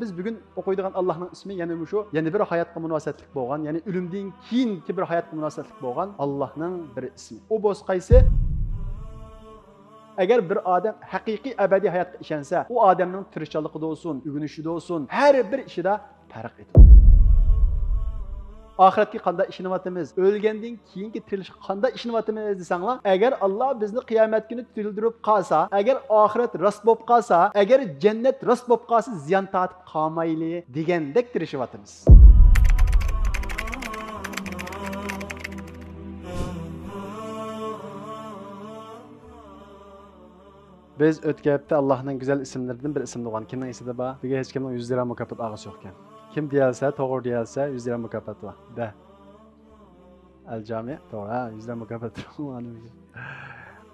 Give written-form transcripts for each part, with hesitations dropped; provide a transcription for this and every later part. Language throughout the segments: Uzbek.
Biz bugün o'qiydigan Allohning ismi yana shu, yana bir hayotga munosabatlik bo'lgan, ya'ni o'limdan keyingi bir hayotga munosabatlik bo'lgan Allohning bir ismi. U bo'z qaysi? Agar bir odam haqiqiy abadiy hayotga ishonsa, u odamning tirishchiligida bo'lsin, ugunishida bo'lsin, har bir ishida farq etadi. Oxiratga qanday ishinyapmiz, o'lgandan keyingi tirilishga qanday ishinyapmiz desanglar, agar Alloh bizni qiyomat kuni tirildirib qolsa, agar oxirat rost bo'lib qolsa, agar jannat rost bo'lib qolsa, ziyon tortib qolmayli degandek tirishyapmiz. Biz o'tgan hafta Allohning go'zal ismlaridan bir ism bo'lgan. Kimning ismida bor? Buga hech kimning 100 dirham mukofot olg'isi yo'q ekan. Kim deyilsa, to'g'ri deyilsa 100 dirham mukofot bor. Da. Al-Jami, to'g'ri, ha, 100 dirham mukofot.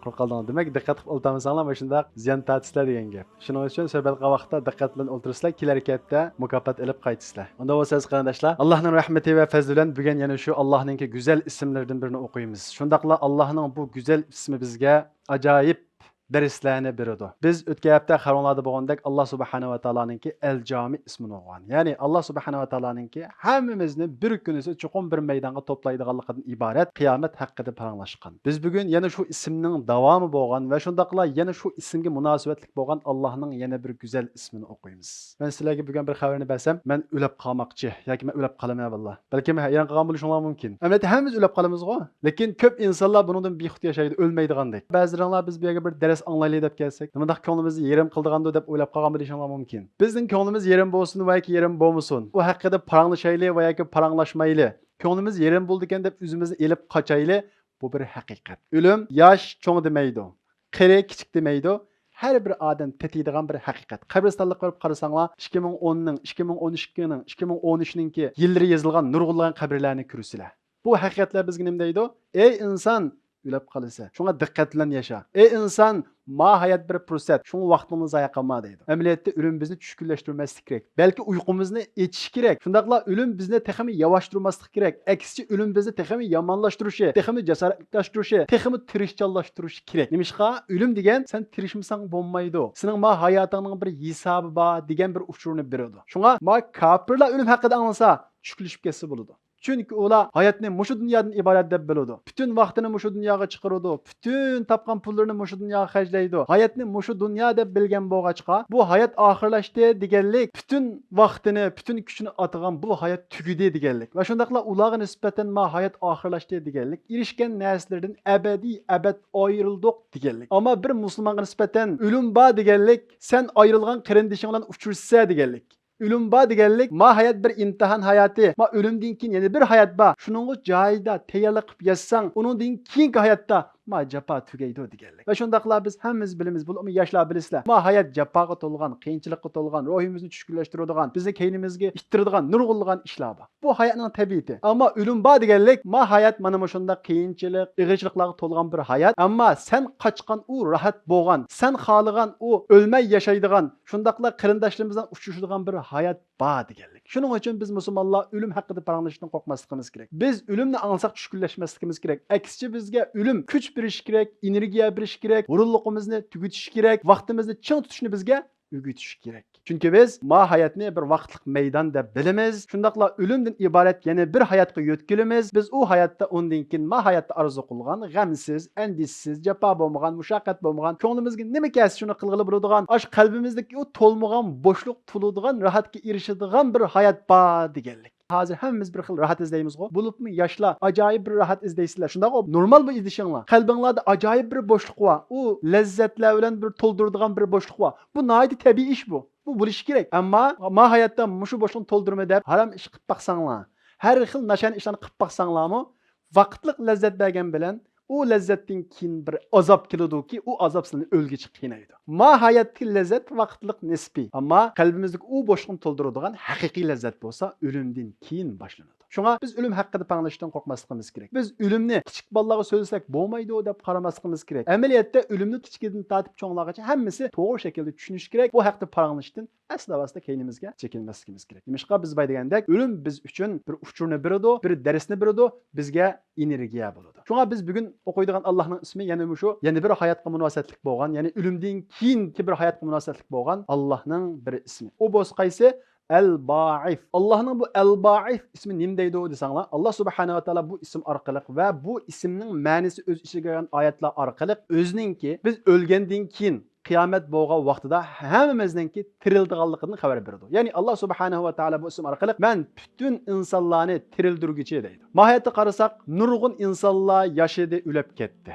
Qo'rqaldan. Demak, diqqat qilib o'ltamizlar, mana shunday ziyon tortisizlar degan gap. Shuning uchun sabatqa vaqtda diqqat bilan o'tirsizlar, kelarkatda mukofot olib qaytisizlar. Unda bo'lsa, qarindoshlar, Allohning rahmati va fazli bilan bugun yana shu Allohningki go'zal ismlaridan birini o'qiymiz. Shundaqla Allohning bu go'zal ismi bizga ajoyib derslarni beradi. Biz o'tgan hafta xaronlarda bo'lgandek Alloh subhanahu va taoloninki Al-Jami ismini olgan. Ya'ni Alloh subhanahu va taoloninki hammamizni bir kunisi chuqur bir maydonga to'playdiganligidan iborat qiyomat haqida paranglashgan. Biz bugun yana shu ismning davomi bo'lgan va shundaqla yana shu ismga munosabatli bo'lgan Allohning yana bir go'zal ismini o'qiymiz. Men sizlarga bugun bir xabarni bersam, men o'lib qolmoqchi yoki men o'lib qolaman vallah. Balki men hayron qolgan bo'lishim mumkin. Amaliyotda hammamiz o'lib qolamiz-ku, lekin ko'p insonlar bundan bexud yashaydi, o'lmaydigandek. Ba'zilar biz bu yerga bir dars anglayli deb kelsak, nimada ko'nglimizni yerim qildiganda deb o'ylab qolgan bo'lishimiz mumkin. Bizning ko'nglimiz yerim bo'lsin va yoki yerim bo'lmasin. Bu haqida paranglashayli va yoki paranglashmayli. Ko'nglimiz yerim bo'ldi ekan deb o'zimizni elib qochayli, bu bir haqiqat. O'lim yosh cho'ng demaydi, qari kichik demaydi. Her bir odam tetiydigan bir haqiqat. Qabristonlikqa borib qarasanglar, 2010ning, 2012ning, 2013ningki yillari yozilgan nurg'unlagan qabrlarni ko'rsizlar. Bu haqiqatlar bizga nima deydi? Ey inson, o'lib qolsa, shunga diqqat bilan yasha. Ey inson, ma hayot bir fursat, shunga vaqtni zoya qilma deydi. Amaliyotda o'lim bizni tushkunlashtirmaslik kerak. Balki uyqumizni echish kerak. Shundaqla o'lim bizni texmi yavaştırmaslik kerak. Aksicha o'lim bizni texmi yomonlashtirishi, texmi jasoratlashirishi, texmi tirishchanlashtirishi kerak. Nimishqa o'lim degan sen tirishmasang bo'lmaydi. Sening ma hayotingning bir hisobi bor degan bir uchurni beradi. Shunga ma kofirlar o'lim haqida anglasa, tushkunlashib ketsa bo'ladi. Çünkü ular hayatını muşu dünyadan ibaret deb biladi. Bütün vaktini muşu dünyaga chiqaradi. Bütün tapgan pullarını muşu dünyaga xarjlaydi. Hayatını muşu dünya deb bilgan bo'lg'achqa, bu hayat oxirlashdi deganlik, bütün vaktini, bütün kuchini atgan bu hayat tugidi deganlik. Va shundaqla ularga nisbatan ma hayat oxirlashdi deganlik, erishgan narsalardan abad ayrildik deganlik. Ama bir musulmonga nisbatan o'lim bor deganlik, sen ayrılgan qarindishing bilan uchrashsa deganlik. Ölüm ba deganlik, ma hayat bir imtihan hayatı, ma ölümden keyin yana bir hayat ba. Şunun joyida tayyorlik qilib yazsang, uningdan keyingi hayotda ma japa tugaydi deganlik. Va shundaqla biz hammamiz bilamiz, bu yoshlar bilasizlar. Ma hayat japaga to'lgan, qiyinchilikqa to'lgan, ruhimizni tushkunlashtiradigan, bizni keynimizga ittiradigan, nurg'unlagan ishlar bor. Bu hayotning tabiati. Ammo o'lim ba deganlik, ma hayat mana shunda qiyinchilik, ig'irchiliklarga to'lgan bir hayat. Ammo sen qochgan u rahat bo'lgan, sen xohlagan u o'lmay yashaydigan, shundaqla qarindoshlarimizdan uchrashadigan bir hayat bor deganlik. Shuning uchun biz musulmonlar o'lim haqida paranglashdan qo'rqmasligimiz kerak. Biz o'limni anglasak tushkunlashmasligimiz kerak. Aksicha bizga o'lim kuch berish kerak, energiya berish kerak, g'ururligimizni tugutish kerak, vaqtimizni ching tutishni bizga o'rgatish kerak. Chunki biz ma hayotni bir vaqtlik maydon deb bilamiz. Shundaqla o'limdan iborat yana bir hayotga yo'tkilimiz. Biz u hayotda undan keyin ma hayotda arzu qilgan, g'amsiz, andishsiz, jafo bo'lmagan, mushaqqat bo'lmagan, ko'nglimizga nima kelsa shuni qilg'ili bo'ladigan, ash qalbimizdagi u to'lmagan bo'shliq to'ladigan, rohatga erishadigan bir hayot bor deganlik. Hozir hammamiz bir xil rahat izlaymiz-ku. Bo'libmi yoshlar ajoyib bir rahat izlaysizlar. Shundaq normal bu izlashinglar. Qalbinglarda ajoyib bir bo'shliq bor. U lazzatlar bilan bir to'ldiradigan bir bo'shliq bor. Bu noyati tabiiy ish bu. Bu bo'lishi kerak. Ammo ma hayotda mushu bo'shliqni to'ldirma deb harom ish qilib baqsanglar, har xil nashan ishlarni qilib baqsanglarmi, vaqtlik lazzat bergan bilan u lazzatdan keyin bir azob keladiki, u azob sizni o'lgich qiynaydi. Ma hayotdagi lazzat vaqtlik nisbiy, ammo qalbimizdagi u bo'shliqni to'ldiradigan haqiqiy lazzat bo'lsa, o'limdan keyin boshlanadi. Shunga biz o'lim haqida paranglashdan qo'rqmasligimiz kerak. Biz o'limni kichik bolalarga so'zlasak bo'lmaydi deb qaramasligimiz kerak. Amaliyotda o'limni kichikdan tortib cho'nglargacha hammasi to'g'ri shaklda tushunish kerak. Bu haqda paranglashdan asla vasda keynimizga chekinmasligimiz kerak. Nimishqa biz baydigandek, o'lim biz uchun bir uchurni beradi, bir darsni beradi, bizga energiya bo'ladi. Shunga biz bugun o'qiydigan Allohning ismi yana shu, yana bir hayotga munosabatlik bo'lgan, ya'ni o'limdan keyingi bir hayotga munosabatlik bo'lgan Allohning bir ismi. U bo'z qaysi? El-Ba'if. Allah'ın bu El-Ba'if ismi nima deydi o desanglar? Allah subhanahu wa ta'ala bu isim orqali va bu ismning ma'nosi o'z ichiga olgan oyatlar orqali o'zininki biz o'lgandan keyin qiyomat bo'lgan vaqtida hammamizningki tirildiganligidan xabar berdi. Ya'ni Alloh subhanahu va taolo bu ism orqali men butun insonlarni tirildirguchi deydi. Mohiyatga qarasak, nurg'un insonlar yashadi, o'lib ketdi.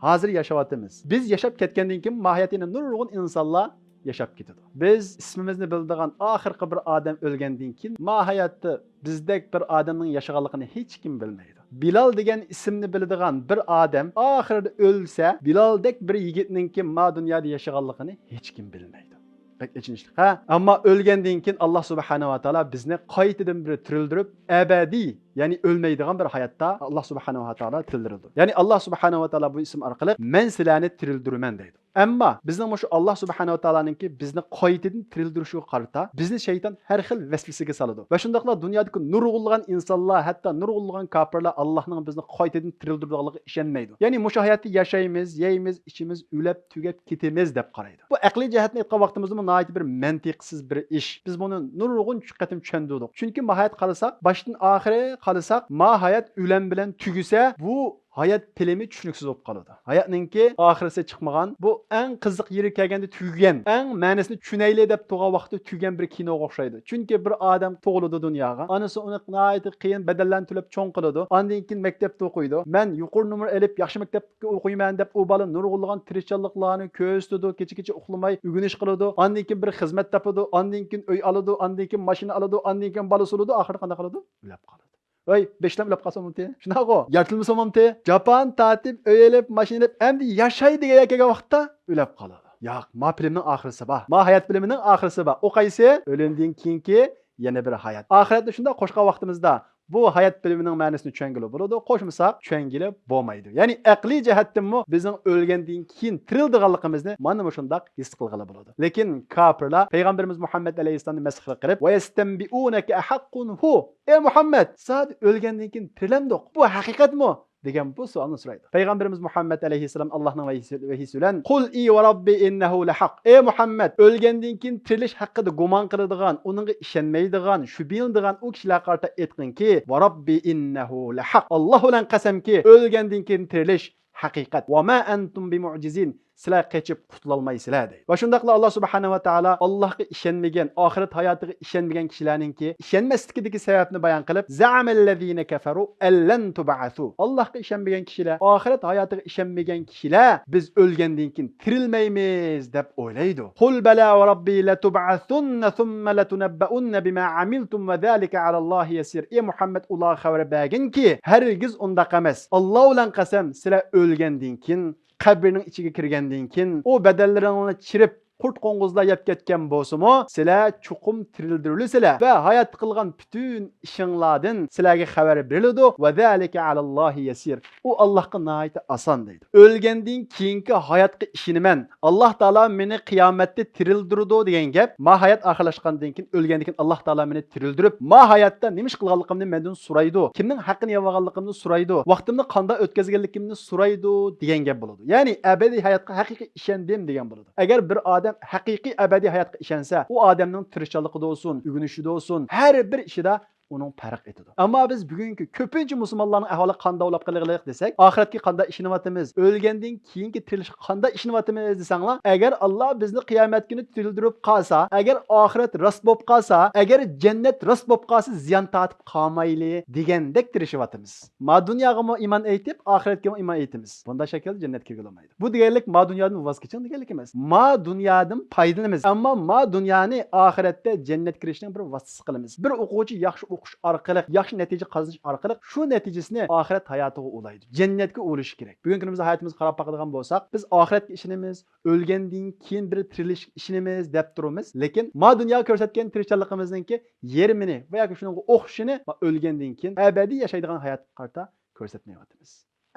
Hozir yashayapmiz. Biz yashab ketgandan keyin mohiyatini nurg'un insonlar yashab ketadi. Biz ismimizni bildigan oxirgi bir odam o'lgandan keyin mohiyatda bizdek bir odamning yashaganligini hech kim bilmaydi. Bilal degan ismni biladigan bir odam oxirida o'lsa, Bilaldek bir yigitninki ma dunyoda yashaganligini hech kim bilmaydi. Pek ichinishli. Ammo o'lgandan keyin Alloh subhanahu va taolo bizni qaytadan bir tirildirib, abadiy, ya'ni o'lmaydigan bir hayotda Alloh subhanahu va taolo tirildirdi. Ya'ni Alloh subhanahu va taolo bu ism orqali men sizlarni tirildirman deydi. Ammo bizning shu Alloh subhanahu va taoloninki bizni qaytadan tirildirishiga qarata bizni shayton har xil vasvasiga soladi. Va shundaqla dunyodagi nurg'ulg'an insonlar, hatto nurg'ulg'an kofirlar Allohning bizni qaytadan tirildirganligiga ishonmaydi. Ya'ni mush hayotda yashaymiz, yeymiz, ichimiz, o'lib, tugab ketamiz deb qaraydi. Bu aqliy jihatdan aytgan vaqtimizda nihoyat bir mantiqsiz bir ish. Biz buni nurg'un qatim tushundik. Chunki mohiyat qarasak, boshdan oxiri qarasak, mohiyat o'lim bilan tugisa, bu hayat filmi tushuniksiz bo'lib qoladi. Hayotninki oxirisi chiqmagan, bu eng qiziq yeri kelganda tugagan, eng ma'nosini tushunayli deb turgan vaqtda tugagan bir kinoga o'xshaydi. Chunki bir odam tug'iladi dunyoga, onasi uni nihoyat qiyin badallarni to'lab cho'ng qiladi. Ondan keyin maktabda o'qiydi. Men yuqori numr olib yaxshi maktabga o'qiyman deb u bola nurg'ulg'an tirishchiliklarni ko'rsatdi, kecha-kecha uxlamay o'rganish qiladi. Ondan keyin bir xizmat topadi, ondan keyin uy oladi, ondan keyin mashina oladi, ondan keyin bola so'ladi, oxiri qanday qiladi? O'lib qoladi. Oy, beşlem lap qasam umti. Shunaqa, yartilmasam umti. Japan tatib, öylep, mashinalab, endi yashaydi degan vaqtda o'lib qoladi. Yo'q, ma filmning oxirisi bor. Ma hayot filmining oxirisi bor. O qaysi? O'limdan keyingi yana bir hayot. Oxiratda shunda qo'shgan vaqtimizda bu hayot filmining ma'nosini tushungili bo'ladi. Qo'shmasak, tushungili bo'lmaydi. Ya'ni aqliy jihatdanmi bizning o'lgandan keyin tirildiganligimizni mana shunday his qilg'ili bo'ladi. Lekin kofirlar payg'ambarimiz Muhammad alayhisolamni masxara qilib, "Va yastanbi'unaka ahaqqun hu." Ey Muhammad, sen o'lgandan keyin tirilamdiq. Bu haqiqatmi? degan bu savolni so'raydi. Payg'ambarimiz Muhammad alayhisalom Allohning vahiysi bilan "Qul i va robbi innahu lahaq." Ey Muhammad, o'lgandan keyin tirilish haqida gumon qiladigan, uningga ishonmaydigan, shubhiladigan u kishilar qarta aytqinki, "Va robbi innahu lahaq." Alloh bilan qasamki, o'lgandan keyin tirilish haqiqat. "Va ma antum bimu'jizin." Sizlar qechib qutulolmaysizlar deydi. Va shundaqla Alloh subhanahu va taolo Allohga ishonmagan, oxirat hayotiga ishonmagan kishilarningki ishonmasligidagi sababni bayon qilib, "Za'amallazina kafaru allan tub'asu." Allohga ishonmagan kishilar, oxirat hayotiga ishonmagan kishilar biz o'lgandan keyin tirilmaymiz deb o'ylaydi. "Qul bala va robbi latub'asunna thumma latunabba'unna bima amiltum va zalika 'alallohi yasir." Ey Muhammad, ular xabar berginki, hargiz undaq emas. Alloh bilan qasam, sizlar o'lgandan keyin qabrning ichiga kirgandan keyin u badallaringni chirib qurt qo'ng'izlar yeb ketgan bo'lsa-mu, sizlar chuqum tirildirilsizlar va hayot qilgan butun ishinglardan sizlarga xabar beriladi. Va zalika 'alallohi yasir. U Allohga nihoyat oson deydi. O'lgandan keyingi hayotga ishinaman. Alloh taolo meni qiyomatda tirildirdi degan gap, ma hayot oxirlashgandan keyin o'lgandan keyin Alloh taolo meni tirildirib, ma hayotda nima ish qilganligimni mendan so'raydi. Kimning haqqini yeyolganligimni so'raydi. Vaqtimni qanday o'tkazganligimni so'raydi degan gap bo'ladi. Ya'ni abadiy hayotga haqiqiy ishondim degan bo'ladi. Agar bir odam haqiqiy abadiy hayotga ishonsa, u odamning tirishchiligida bo'lsin, ugunishida bo'lsin, har bir ishida uning farq etadi. Ammo biz bugungi ko'pincha musulmonlarning ahvoli qanday bo'lib qolganligini desak, oxiratga qanday ishonyapmiz, o'lgandan keyingi tirilishga qanday ishonyapmiz desanglar, agar Alloh bizni qiyomat kuni tirildirib qolsa, agar oxirat rost bo'lib qolsa, agar jannat rost bo'lib qolsa, ziyon tortib qolmayli degandek tirishyapmiz. Ma dunyoga iymon aytib, oxiratga iymon aytamiz. Bunda shaklda jannatga kirgila olmaydi. Bu deganlik ma dunyodan voz keching deganlik emas. Ma dunyodan foydalanamiz, ammo ma dunyoni oxiratda jannatga kirishning bir vositasi qilamiz. Bir o'quvchi yaxshi o'qish orqali, yaxshi natija qozonish orqali shu natijasini oxirat hayotiga ulaydi. Jannatga o'lish kerak. Bugungi kunimizda hayotimizni qarab boqadigan bo'lsak, biz oxiratga ishonamiz, o'lgandan keyin bir tirilish ishonamiz deb turamiz, lekin ma dunyo ko'rsatgan tirishchiligimizningki yarmini va yoki shunga o'xshini o'lgandan keyin abadiy yashaydigan hayot qarta ko'rsatmayapmiz.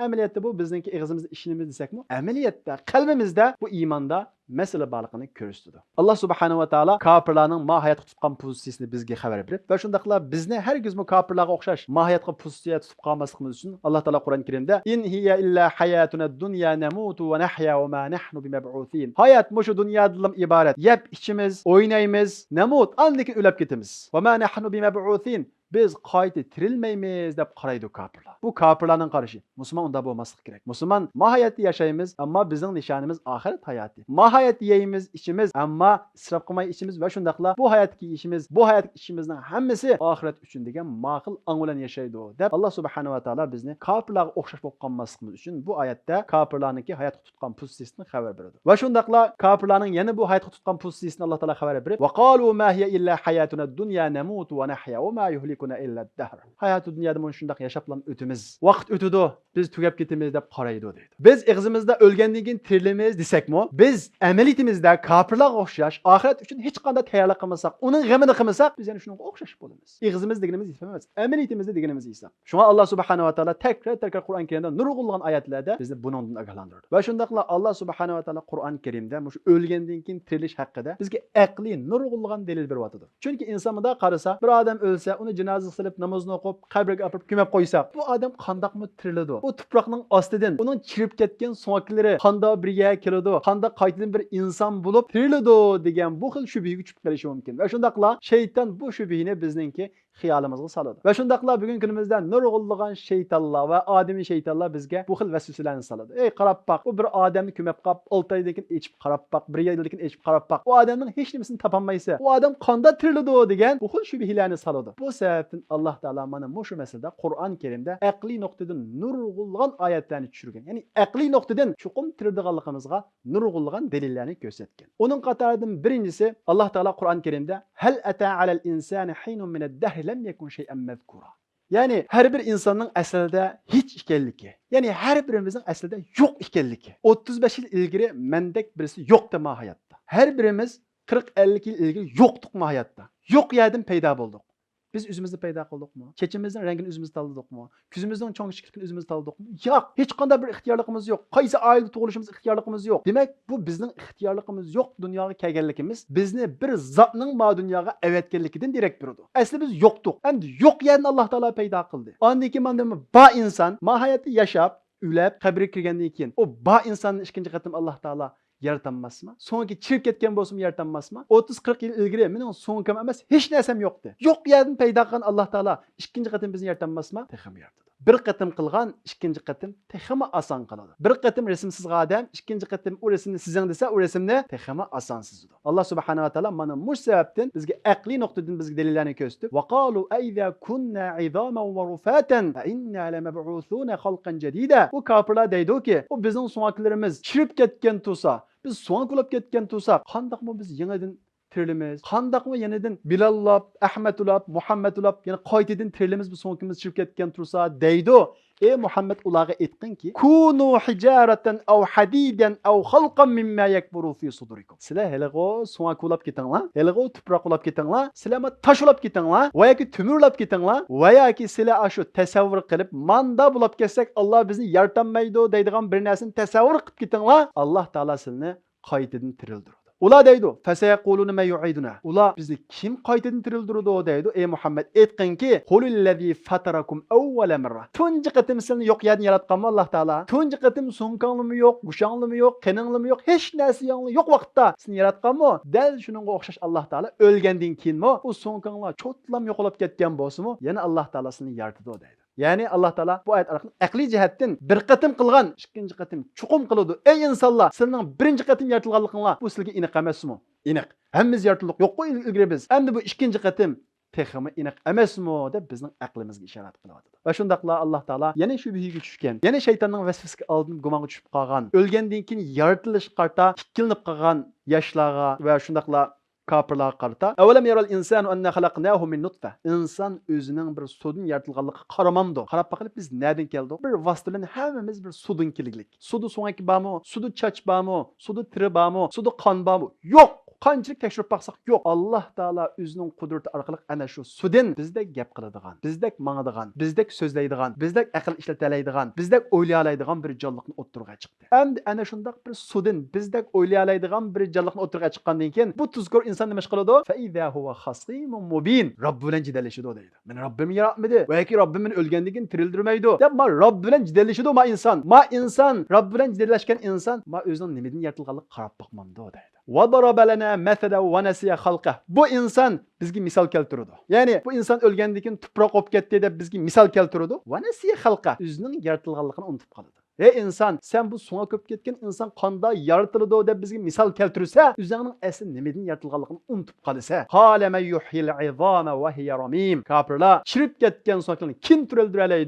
Ameliyatda bu bizningki ig'izimizda ishonimiz desakmi, amaliyotda qalbimizda bu iymonda mesele bağlılığını görürsüdü. Allah subhanahu wa ta'ala kafirlarning mahiyat tutgan pozitsiyasini bizga xabar berib, va shundaqla bizni har gizmo kafirlarga o'xshash mahiyatga pozitsiya tutib qolmasligimiz uchun Allah Taala Qur'on Karimda in hiya illa hayatuna dunya namutu va nahya va ma nahnu bimab'uthin. Hayat mushu dunyodan iborat. Yeb ichimiz, o'ynaymiz, namut, andikin o'lib ketamiz. Va ma nahnu bimab'uthin. Biz qayta tirilmaymiz deb qaraydi kafirlar. Bu kafirlarning qarashi. Musulmon unda bo'lmasligi kerak. Musulmon mahiyatda yashaymiz, ammo bizning nishonimiz oxirat hayoti. Mahiyat yeyimiz, ichimiz, ammo isrof qilmay ichimiz va shundaqla bu hayotdagi ishimiz, bu hayotdagi ishimizning hammasi oxirat uchun degan ma'qul ong bilan yashaydi deb Allah subhanahu va taolo bizni kafirlarga o'xshash bo'lib qolmasligimiz uchun bu oyatda kafirlarningki hayotga tutgan pozitsiyasini xabar beradi. Va shundaqla kafirlarning yana bu hayotga tutgan pozitsiyasini Allah taolo xabar berib, "Va qalu ma hiya illa hayatuna dunya namutu va nahya va ma yuhlikuna illa ad-dahr." Hayot dunyoda mana shundaq yashab o'timiz. Vaqt o'tadi, biz tugab ketamiz deb qaraydi deydi. Biz ig'zimizda o'lgandan keyin tirilamiz desakmi, biz amaliyatimizda kafirlarga o'xshash oxirat uchun hech qanday tayyorlik qilmasak, uning g'amini qilmasak, biz yana shunga o'xshash bo'lamiz. Ig'zimiz deganimiz emas, amaliyatimizda deganimiz esa. Shunga Alloh subhanahu va taolo takrar Qur'on Karimda nurg'ulgan oyatlarda bizni bundan ogohlantirdi. Va shundaqla Alloh subhanahu va taolo Qur'on Karimda mush o'lgandan keyin tirilish haqida bizga aqliy nurg'ulgan dalil beryapti. Chunki inson bunda qarasa, bir odam o'lsa, uni janozasiga silib, namozini o'qib, qabrga olib ko'mib qo'ysak, bu odam qandoqmi tiriladi? U tuproqning ostidan uning chirib ketgan so'nglari qandoq birga keladi, qandoq qaytadan bir inson bo'lib tiriladi degan bu xil shubhaga tushib qolishi mumkin. Va shundaqla shayton bu shubhani bizningki xiyolimizga soladi. Va shundaqla bugungi kunimizda nurg'ulgan shaytonlar va odamiy shaytonlar bizga bu xil vasvasalarni soladi. Ey qarab baq, bu bir odamni ko'mib qolib, 6 oydan keyin echib qarab baq, 1 yildan keyin echib qarab baq. U odamning hech nimasini topolmaysa, u odam qanday tiriladi degan bu xil shubhalarni soladi. Bu sababdan Alloh taolo mana shu masalada Qur'on Karimda aqliy nuqtadan nurg'ulgan oyatlarni tushirgan. Ya'ni aqliy nuqtadan chuqum tirilganligimizga nurg'ulgan dalillarni ko'rsatgan. Uning qatoridan birinchisi Alloh taolo Qur'on Karimda hal ata alal insani hinun min ad-dahr lam yakun shay'an mazkura. Ya'ni har bir insonning aslida hech ekanligi, ya'ni har birimizning aslida yo'q ekanligi. 35 yil ilgari mendek birisi yo'qdi mahiyatda. Har birimiz 40-50 yil ilgari yo'qdik mahiyatda. Yo'q yerdan paydo bo'ldik. Biz o'zimizni paydo qildikmi? Chechimizning rangini o'zimiz tanladikmi? Ko'zimizning cho'ng kichikligini o'zimiz tanladikmi? Yo'q. Hech qanday bir ixtiyorligimiz yo'q. Qaysi oila tug'ilishimiz ixtiyorligimiz yo'q. Demak, bu bizning ixtiyorligimiz yo'q dunyoga kelganligimiz bizni bir zotning ma dunyoga avatganligidan derak beradi. Asli biz yo'qdik. Endi yo'q yerni Alloh taolo paydo qildi. Ondan keyin mana ba inson mahiyatda yashab, o'lib, qabrga kirgandan keyin o ba insonni ikkinchi qatim Alloh taolo yaratanmasmi? So'nggi chirib ketgan bo'lsa yaratanmasmi? 30-40 yil ilgari mening so'ngim emas, hech narsam yo'qdi. Yo'q yerdan paydo qilgan Alloh taolo ikkinchi qatim bizni yaratanmasmi? Texim yaratdi. Bir qatim qilgan, ikkinchi qatim teximi oson qiladi. Bir qatim rasmsiz odam, ikkinchi qatim u rasmni sizing desa, u rasmni teximi oson sizadi. Alloh subhanahu va taolo mana shu sababdan bizga aqliy nuqtadan bizga dalillarni ko'rsatib, va qalu ayza kunna izaman va rufatan fa inna lamab'uthuna khalqan jadida. Bu kafirlar deydi-ki, o bizning so'ngaklarimiz chirib ketgan tursa, biz so'ng bo'lib ketgan tursak, qandoqmi biz yangidan tirilimiz? Qandoqmi yenidan Bilallab, Ahmadulab, Muhammadulab, yana qaytadan tirilimiz bu so'ngimiz chirib ketgan tursa deydi. Ey Muhammad ularga aytqinki, kunu hijaratan aw hadidan aw khalqan mimma yakburu fi sudurikum. Sizlar heligo so'ng qulab ketinglar, heligo tuproq qulab ketinglar, sizlar tosh ulab ketinglar, va yoki tumurlab ketinglar, va yoki sizlar shu tasavvur qilib, manda bo'lib ketsak Alloh bizni yaratanmaydi deydigan bir narsani tasavvur qilib ketinglar, Alloh taolo sizni qaytadan tirildiradi. Ular deydi, "Fasayaquluna ma yu'iduna." Ular bizni kim qaytadan tirildiradi deydi. Ey Muhammad, aytqinki, "Qulillazi fatarakum awwala marra." Tunji qatim sizni yo'q yerdan yaratganmi Alloh taolo? Tunji qatim so'ngqanlimi yo'q, gushonlimi yo'q, qiningimi yo'q, hech narsa yo'q vaqtda sizni yaratganmi? Dal shuningga o'xshash Alloh taolo o'lgandan keyinmi, u so'ngqanlar cho'tlam yo'qolib ketgan bo'lsa-mu, yana Alloh taolo sizni yaratadi deydi. Ya'ni Alloh taolo bu oyat orqali aqliy jihatdan bir qatim qilgan, ikkinchi qatim chuqum qiladi. Ey insonlar, sizning birinchi qatim yaratilganliginglar bu sizga aniq emasmi? Aniq. Hammamiz yaratildik. Yo'q-ku ilgari biz. Endi bu ikkinchi qatim texmi aniq emasmi deb bizning aqlimizga ishorat qilyapti. Va shundaqla Alloh taolo yana shubhaga tushgan, yana shaytonning vasvasiga oldin gumonga tushib qolgan, o'lgandan keyin yaratilish qarta ikkilinib qolgan yoshlarga va shundaqla kafirlarga qarata avalam yaral insanu anna xalaqnahu min nutfa. İnsan o'zining bir suvdan yaratilganligiga qaramamdi. Qarab baqilib biz nereden keldik? Bir vasitalen hammamiz bir suvdan kelganlik. Suvda so'ngaki bormi? Suvda chach bormi? Suvda tiri bormi? Suvda qon bormi? Yo'q. Qanchalik tekshirib baqsaq yo'q. Alloh taolo o'zining qudrati orqali ana shu sudin bizdek gap qiladigan, bizdek mangadigan, bizdek so'zlaydigan, bizdek aql ishlatalaydigan, bizdek o'ylayoladigan bir jonliqni o'ttirga chiqdi. Endi ana shundoq bir sudin bizdek o'ylayoladigan bir jonliqni o'ttirga chiqqandan keyin bu tuzkor inson nima qiladi? Fa iza huwa khasimun mubin. Robb bilan jidallashadi deydi. Men Robbim yaratmadi va yoki Robbim meni o'lgandan keyin tirildirmaydi. Deb ma Robb bilan jidallashadi ma inson. Ma inson Robb bilan jidallashgan inson ma o'zining nimadan yaratilganligini qarab boqmamdi deydi. Va daraba lana mathala va nasiya xalqa. Bu inson bizga misol keltiradi. Ya'ni bu inson o'lgandan keyin tuproq olib ketdi deb bizga misol keltiradi. Va nasiya xalqa o'zining yaratilganligini unutib qoladi. Ey inson, sen bu so'nga ko'p ketgan inson qanday yaratiladi deb bizga misol keltirsa, o'zining asli nimadan yaratilganligini unutib qolsa, qala may yuhyil izama va hiya ramim. Kafirlar chirib ketgan so'ngni kim tirildiradi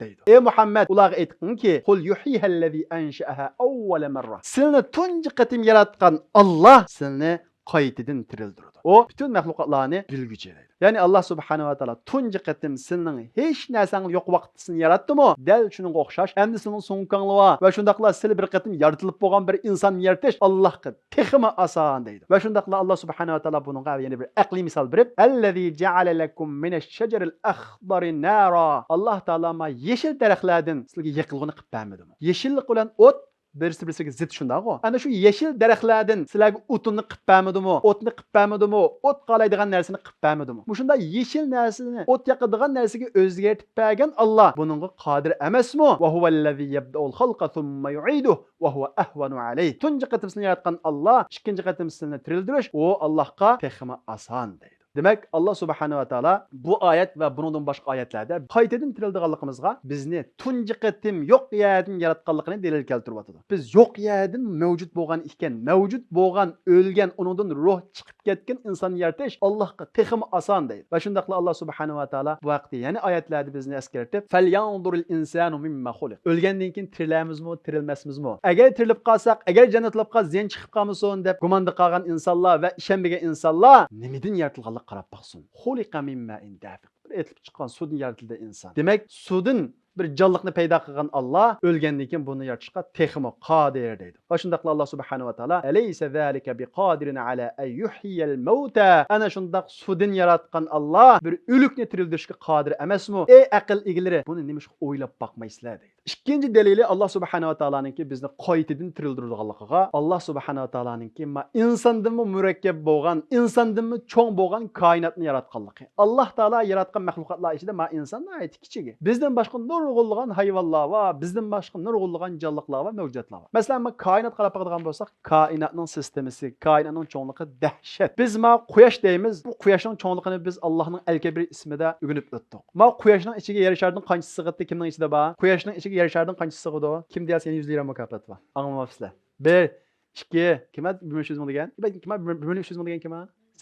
deydi. Ey Muhammad, ularga aytqinki, qul yuhihallazi ansha'aha awwala marra. Sizni tunji qatim yaratgan Alloh sizni qaytadan tirildirdi. O bütün mahluqotlarni bilguchi deydi. Ya'ni Alloh subhanahu va taolo tunji qatim sizning hech narsang yo'q vaqtini yaratdimi? Dal shunga o'xshash. Endi sizning so'ngqanliva va shundaqlar sil bir qatim yaratilib bo'lgan bir inson yaratish Allohga texmi oson deydi. Va shundaqlar Alloh subhanahu va taolo buningga yana bir aqliy misol berib, allazi ja'ala lakum minash-shajaril akhdari nara. Alloh taolo ma yeshil daraxtlardan sizga yiqilg'ini qilib bermadimi? Yeshillik bilan o't birisi-birisiga zid shundaqo. Ana shu yeshil daraxtlardan sizlarga o'tni qilib bermadimi? O'tni qilib bermadimi? O't qalaydigan narsani qilib bermadimi? Bu shunda yeshil narsani, o't yoqadigan narsaga o'zgartib bergan Alloh buningga qodir emasmi? Va huvallazi yabda'ul xalqa thumma yu'iduhu va huwa ahvanu alayh. Tunji qatimni yaratgan Alloh, ikkinchi qatimni tirildirish o Allohga texmi oson deydi. Demek Allah subhanahu wa taala bu ayet ve bunun başka ayetlerde qaytadan tirildiganligimizga bizni tunji qatim yo'q yerdan yaratganligini delil keltirib atadi. Biz yo'q yerdan mavjud bo'lgan ekan, mavjud bo'lgan, o'lgan, uningdan ruh chiqib ketgan inson yaratish Allohga texmi oson deydi. Va shundaqla Allah subhanahu wa taala bu vaqtda yana oyatlarda bizni eskartib, "Falyanzurul insanu mimma xuliq." O'lgandan keyin tirilamizmi, tirilmasmizmi? Agar tirilib qolsak, agar jannatga qolsak, zen chiqib qolmasin deb gumanda qolgan insonlar va ishonmagan insonlar nimadan yaratilganligini qarab baqsin. Xuliqa mimma indafiq. Etilib chiqqan sudin yaratildi inson. Demak, sudin bir jonliqni paydo qilgan Alloh o'lgandan keyin buni yaratishga texmi qodir deydi. Va shundaqla Alloh subhanahu va taolo alaysa zalika biqadirin ala an yuhyiyal mauta. Ana shundaq sudin yaratgan Alloh bir o'likni tirildirishga qodir emasmi? Ey aql egalari, buni nima o'ylab boqmaysizlar deydi. İkinci delili Allah subhanahu wa ta'ala'nınki bizni qaytadan tirildirganligiga, Allah subhanahu wa ta'ala'nınki insondan murakkab bo'lgan, insondan cho'ng bo'lgan koinotni yaratganligi. Alloh taolo yaratgan mahluqotlar ichida ma insonlar aytib kichigi. Bizdan boshqa nurg'unlagan hayvonlar va bizdan boshqa nurg'unlagan jonliqlar va mavjudotlar var. Masalan, koinot qarab qaraydigan bo'lsak, koinotning sistemasi, koinotning cho'ngligi dahshat. Biz ma quyosh deymiz. Bu quyoshning cho'ngligini biz Allohning al-Kabir ismida o'rganib o'tdik. Ma quyoshning ichiga yer sharning qancha sig'atdi, kimning ichida bor? Quyoshning ichiga yer sharning qancha sig'idi? Kim deysa 100 lira mukofot bor. Anlamapsizlar. 1 2 kim 1300 ming degan? Kim 1300 ming degan kim?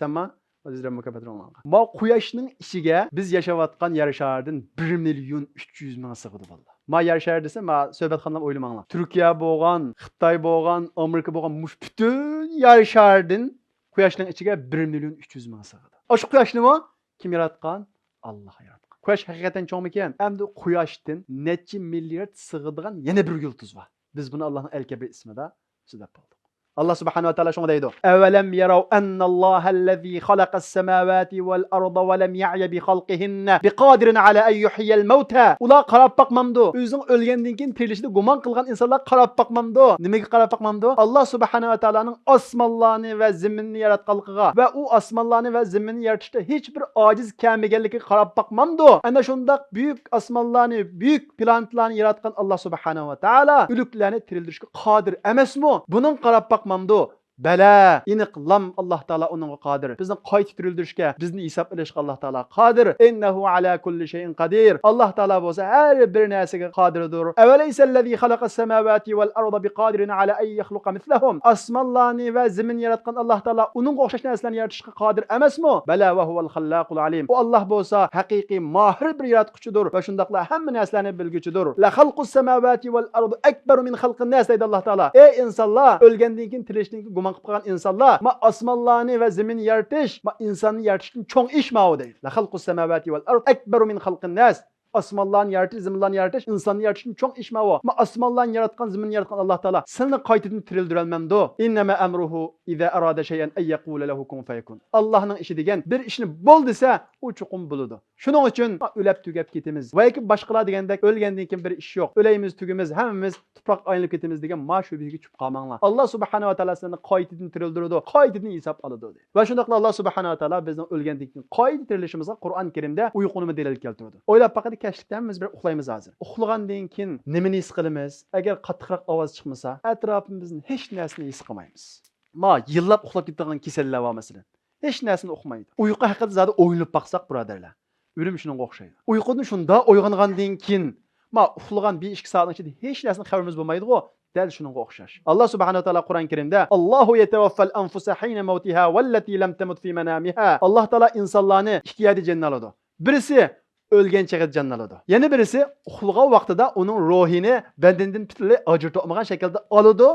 Senmi? 100 lira mukofot olgan. Ma quyoshning ichiga biz yashayotgan yer shardan 1 million 300 ming sig'idi vallahi. Ma yer shar desa, ma suhbatxondan o'ylamanglar. Turkiya bo'lgan, Xitoy bo'lgan, Amerika bo'lgan mush bütün yer shardan quyoshning ichiga 1 million 300 ming sig'idi. O'sha quyoshni kim yaratgan? Alloh yaratgan. Quyosh haqiqatan cho'ng ekan. Endi quyoshdan necha milliard sig'adigan yana bir yulduz bor. Biz buni Allohning al-Kabir ismida so'zlab qoldik. Allah subhanahu wa ta'ala shunday deydi. Avalam yaraw anna Allohallazi xalaqas samawati wal arda wa lam ya'ya bi xalqihinna biqadirin ala an yuhyiyal mauta. Ular qarab baqmamdi. O'zining o'lgandan keyin tirilishida gumon qilgan insonlar qarab baqmamdi. Nimaga qarab baqmamdi? Allah subhanahu wa ta'alaning osmonlarni va zaminni yaratganligiga va u osmonlarni va zaminni yaratishda hech bir ojiz kelmaganligiga qarab baqmamdi. Ana shundaq buyuk osmonlarni, buyuk planetlarni yaratgan Allah subhanahu wa ta'ala o'liklarni tirildirishga qodir emasmi? Buning qarab baqmamdi. Bala, iniqlam Allah Taala onunğa qadir. Bizni qayta tirildirishga, bizni hisob qilishga Allah Taala qadir. Innahu ala kulli shay'in qadir. Allah Taala bo'lsa har bir narsaga qodirdir. Avalaysallazi xalaqas samawati wal arda biqadirin ala an yakhluqa mithlahum. Osmonlarni va zamin yaratgan Allah Taala uningga o'xshash narsalarni yaratishga qodir emasmi? Bala va huval xallaqul alim. O Allah bo'lsa haqiqiy mohir bir yaratquchidir va shundaqla hamma narsalarni bilguchidir. La xalqus samawati wal ardi akbaru min xalqin nas deydi Allah Taala. Ey insonlar, o'lgandan keyin tirilishdan keyin qilib qolgan insonlar ma osmonlarni va zaminni yaratish ma insonni yaratishdan cho'ng ish ma'u deydi. La xalqus samawati wal ard akbaru min xalqin nas. Osmonlarni yaratish, zaminlarni yaratish, insonni yaratishning cho'ng ish mavo. Ma osmonlarni yaratgan, zaminni yaratgan Alloh taolo seni qaytadan tirildirolmamdi. Innama amruhu iza arada shay'an ay yaqula lahu kun fayakun. Allohning ishi degan bir ishni bo'l desa, u chuqum bo'ladi. Shuning uchun o'lab tugab ketamiz. Va yoki boshqalar degandek o'lgandan keyin bir ish yo'q. O'laymiz, tugamiz, hammamiz tuproq aylanib ketamiz degan ma shubiga tushib qolmanglar. Alloh subhanahu va taolo seni qaytadan tirildiradi, qaytadan hisob oladi. Va shundaqla Alloh subhanahu va taolo bizning o'lgandan keyin qayta tirilishimizga Qur'on Karimda uyquni dalil keltiradi. O'ylab faqat kashlikdanmiz bir uxlaymiz hozir. Uxlagandan keyin nimani his qilamiz? Agar qattiqroq ovoz chiqmasa, atrofimizni hech narsani his qilmaymiz. Ma yillab uxlab ketgan kasallar va masalan, hech narsani uqmaydi. Uyqu haqida zada o'ylab baqsaq birodarlar. O'lim shunga o'xshaydi. Uyqudan shunda uyg'ongandan keyin ma uxlagan 1-2 soatning ichida hech narsani xabarimiz bo'lmaydi-ku. Dal shunga o'xshash. Alloh subhanahu va taolo Qur'on Karimda Allohu yatawaffal anfusa hina mawtiha wallati lam tamut fi manamiha. Alloh taolo insonlarni ikki yerda jannaladi. Birisi o'lgan chaqida jannaladi. Yana birisi uxlagan vaqtida uning ruhini badanidan butunlay ajratib olmagan shaklda oladi.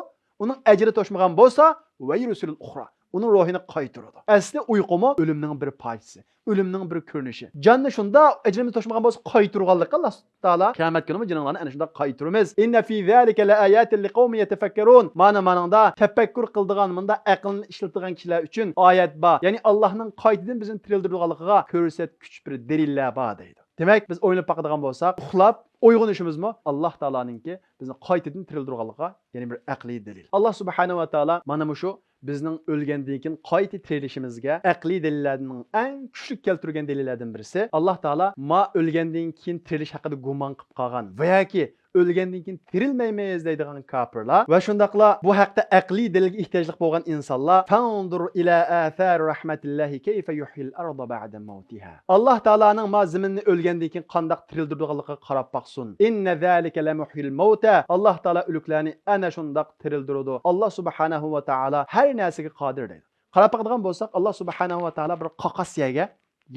Uning ajri to'shmagan bo'lsa, va yurusul ukhra. Uning ruhini qaytaradi. Asli uyqumu o'limning bir parchasi, o'limning bir ko'rinishi. Janni shunda ajrimiz to'shmagan bo'lsa qaytarganlik Alloh taolo qiyomat kunida jinlarni ana shunda qaytaramiz. Inna fi zalika laayatin liqaumin yatafakkarun. Ma'nada tafakkur qildigan, bunda aqlni ishlatadigan kishilar uchun oyat bor. Ya'ni Allohning qaytadan bizni tirildirganligiga ko'rsatkuch bir dalillar bor deydi. Demak, biz o'ylab baqadigan bo'lsak, uxlab uyg'onishimizmi Alloh taoloninki bizni qaytadan tirildirganligiga ya'ni bir aqliy dalil. Alloh subhanahu va taolo mana shu bizning o'lgandan keyin qayta tirilishimizga aqliy dalillarning eng kuchli keltirgan dalillardan birisi Alloh taolo ma o'lgandan keyin tirilish haqida gumon qilib qolgan va yoki o'lgandan keyin tirilmaymiz deydigan kofirlar va shundaqla bu haqda aqliy dalilga ehtiyojli bo'lgan insonlar fandur ila athar rahmatillahi kayfa yuhyil arda ba'da mawtiha. Alloh taoloning ma zaminni o'lgandan keyin qanday tirildirganligiga qarab baqsin. Inna zalika la muhyil mauta. Alloh taolo o'liklarni ana shunday tirildiradi. Alloh subhanahu va taolo har narsaga qodir deydi. Qarab baqadigan bo'lsak, Alloh subhanahu va taolo bir qaqasiyaga